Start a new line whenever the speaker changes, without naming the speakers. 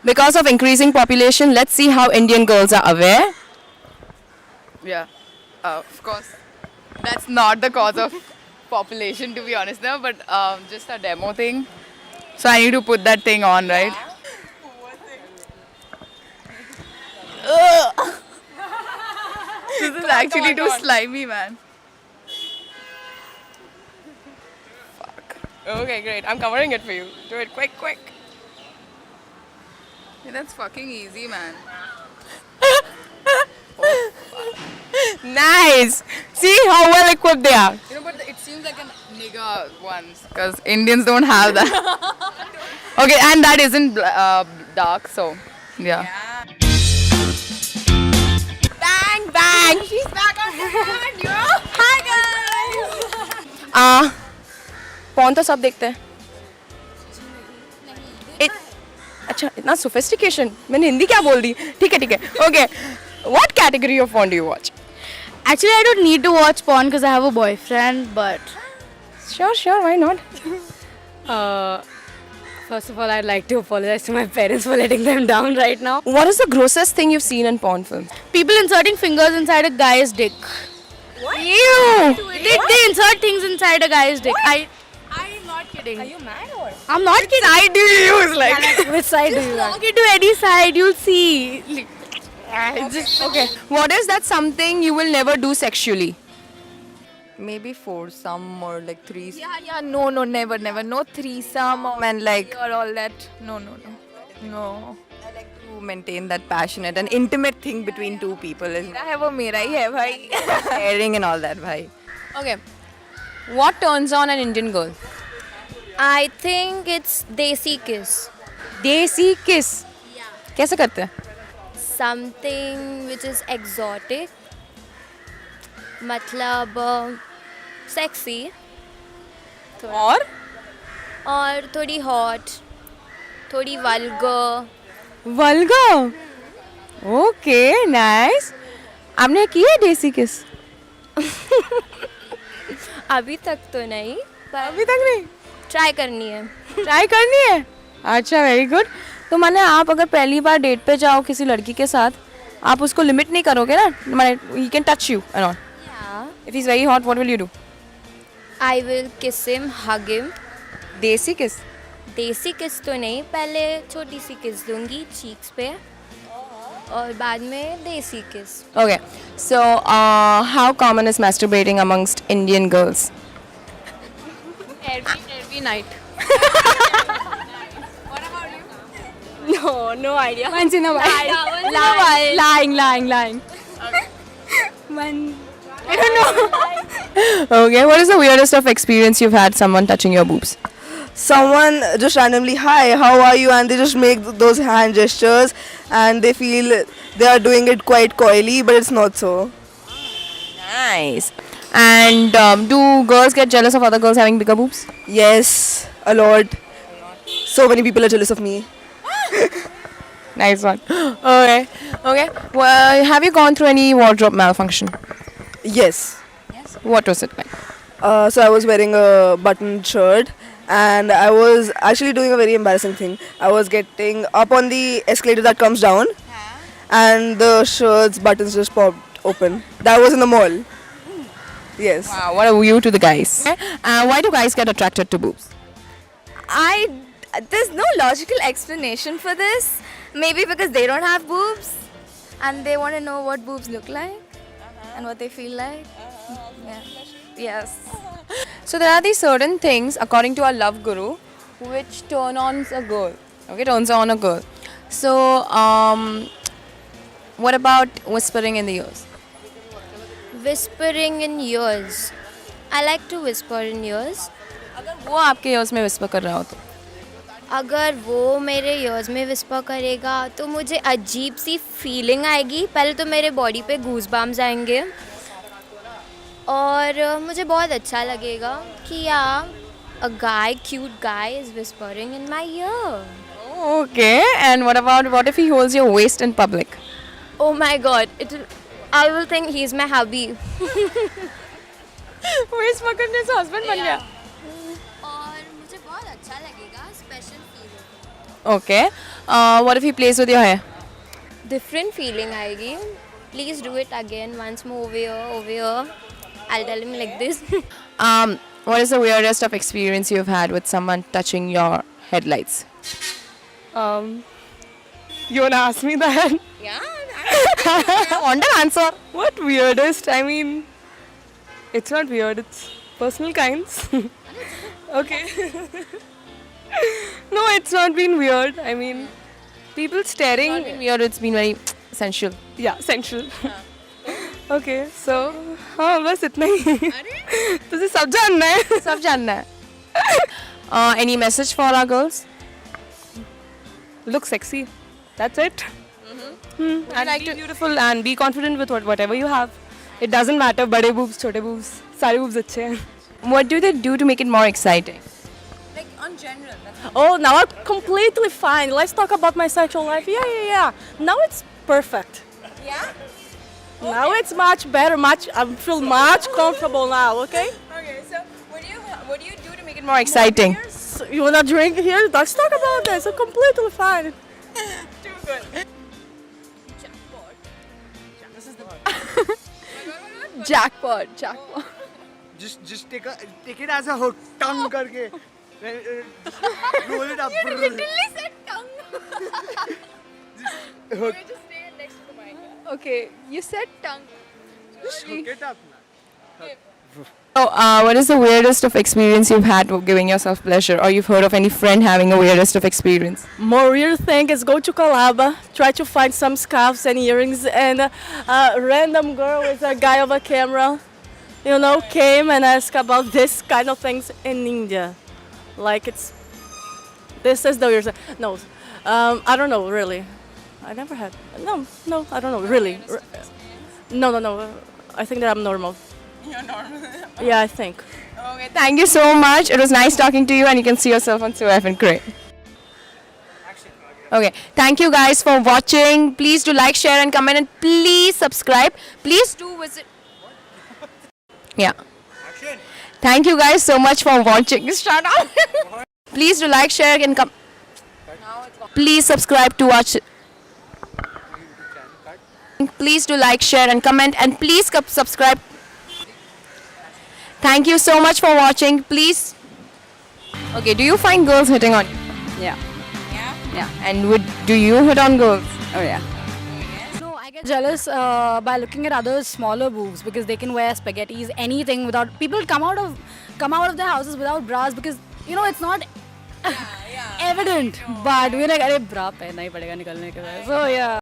Because of increasing population, let's see how Indian girls are aware.
Yeah, of course. That's not the cause of population, to be honest, now, but just a demo thing. So I need to put that thing on, right? Ugh. This is actually too slimy, man.
Okay, great. I'm covering it for you. Do it quick, quick.
Yeah, that's fucking easy, man.
Nice. See how well equipped they are.
You know, but it seems like a nigger ones, because Indians don't have that. Okay, and that isn't dark, so yeah.
Bang, bang. She's back on the yo. Hi guys. कौन तो सब देखते हैं? अच्छा इतना sophistication. मैंने हिंदी क्या बोल दी? ठीक है. Okay. What category of porn do you watch?
Actually, I don't need to watch porn because I have a boyfriend, but
Sure. Why not?
first of all, I'd like to apologize to my parents for letting them down right now.
What is the grossest thing you've seen in porn films?
People inserting fingers inside a guy's dick.
Ew.
They insert things inside a guy's dick. I'm not kidding.
Are you mad or?
I'm not kidding.
Side do you use like?
Which side do you like? Walk into any side, you'll see.
Okay. What is that something you will never do sexually?
Maybe foursome or like threesome. Yeah, no, never. No threesome and like or all that. No. I like to maintain that passionate and intimate thing between two people. मेरा है वो मेरा ही है भाई. Sharing and all that भाई.
Okay. What turns on an Indian girl?
I think it's desi kiss.
Desi kiss. कैसे करते हैं?
Something which is exotic. मतलब sexy और थोड़ी hot, थोड़ी vulgar.
Vulgar. Okay, nice. आपने की है देसी किस?
अभी तक तो नहीं पर
अभी तक नहीं.
ट्राई करनी है.
ट्राई करनी है. अच्छा, वेरी गुड. तो माने आप अगर पहली बार डेट पे जाओ किसी लड़की के साथ, आप उसको लिमिट नहीं करोगे ना? माने he can touch you and all.
Yeah.
If he's very hot, what will you do?
I will kiss him, hug him.
देसी किस?
देसी किस तो नहीं, पहले छोटी सी किस दूंगी चीक्स पे और बाद में देसी किस.
Okay. So, how common is masturbating amongst Indian girls?
Every night.
No idea.
Once in a while. Lying.
Okay, what is the weirdest of experience you've had someone touching your boobs?
Someone just randomly, hi, how are you? And they just make those hand gestures and they feel they are doing it quite coyly, but it's not so.
Nice. And do girls get jealous of other girls having bigger boobs?
Yes, a lot. So many people are jealous of me.
Nice one. Okay. Well, have you gone through any wardrobe malfunction?
Yes.
What was it like?
So I was wearing a buttoned shirt and I was actually doing a very embarrassing thing. I was getting up on the escalator that comes down and the shirt's buttons just popped open. That was in the mall. Yes.
Wow, what a view to the guys. Why do guys get attracted to boobs?
There's no logical explanation for this. Maybe because they don't have boobs and they want to know what boobs look like and what they feel like. Yeah. Yes.
So there are these certain things, according to our love guru, which turn on a girl. Okay, turns on a girl. So, what about whispering in the ears?
Whispering in ears. I like to whisper in ears.
अगर वो आपके ears में whisper कर रहा हो तो?
अगर वो मेरे ears में whisper करेगा तो मुझे अजीब सी फीलिंग आएगी. पहले तो मेरे बॉडी पे गूज़बम्स आएंगे और मुझे बहुत अच्छा लगेगा कि a cute guy is whispering in my ear.
Okay, and what if he holds your waist in public?
Oh my god, I will think he's my hubby.
Waist पकड़ने से husband बन गया.
और मुझे बहुत अच्छा लगेगा, special feeling.
Okay. What if he plays with your hair?
Different feeling आएगी. Please do it again once more over here, over here. I'll tell him like this.
What is the weirdest of experience you've had with someone touching your headlights?
You wanna ask me that?
I want an answer.
What weirdest? I mean, it's not weird. It's personal kinds. Okay. No, it's not been weird. I mean, people staring.
Not been weird, it's been very sensual.
Yeah, sensual. Okay, so हाँ बस इतना ही. तुझे सब जानना है.
सब जानना है. Any message for our girls?
Look sexy. That's it. And
like
be
to-
beautiful and be confident with whatever you have. It doesn't matter बड़े boobs, छोटे boobs, सारे boobs अच्छे हैं.
What do they do to make it more exciting?
Oh, now I'm completely fine. Let's talk about my sexual life. Yeah. Now it's perfect. Yeah? Now it's much better. I feel much comfortable now, okay?
Okay, so what do you do to make it more exciting?
So you wanna drink here? Let's talk about this. I'm completely fine.
Jackpot.
Just take it as a hook, tongue करके. Roll it up. You literally said tongue. Hook.
Okay, you said tongue.
Just hook it up.
So, what is the weirdest of experience you've had giving yourself pleasure, or you've heard of any friend having a weirdest of experience?
More weird thing is go to Calaba, try to find some scarves and earrings, and a random girl with a guy of a camera, came and asked about this kind of things in India. Like this is the weird thing. No, I don't know really. I never had. No, I don't know really. No. I think that I'm normal. You're normal. Yeah, I think.
Okay, thank you so much. It was nice talking to you, and you can see yourself on Surf and Great. Okay, thank you guys for watching. Please do like, share, and comment, and please subscribe. Please do visit. Yeah. Thank you guys so much for watching. Shut up. Please do like, share, and come. Please subscribe to watch. Please do like, share, and comment, and please subscribe. Thank you so much for watching. Please. Okay, do you find girls hitting on you?
Yeah. Yeah.
And do you hit on girls?
Oh yeah.
No, I get jealous by looking at others' smaller boobs because they can wear spaghettis, anything without. People come out of their houses without bras because it's not evident. But we're like, अरे bra पहनना ही पड़ेगा निकलने के बाद. So yeah.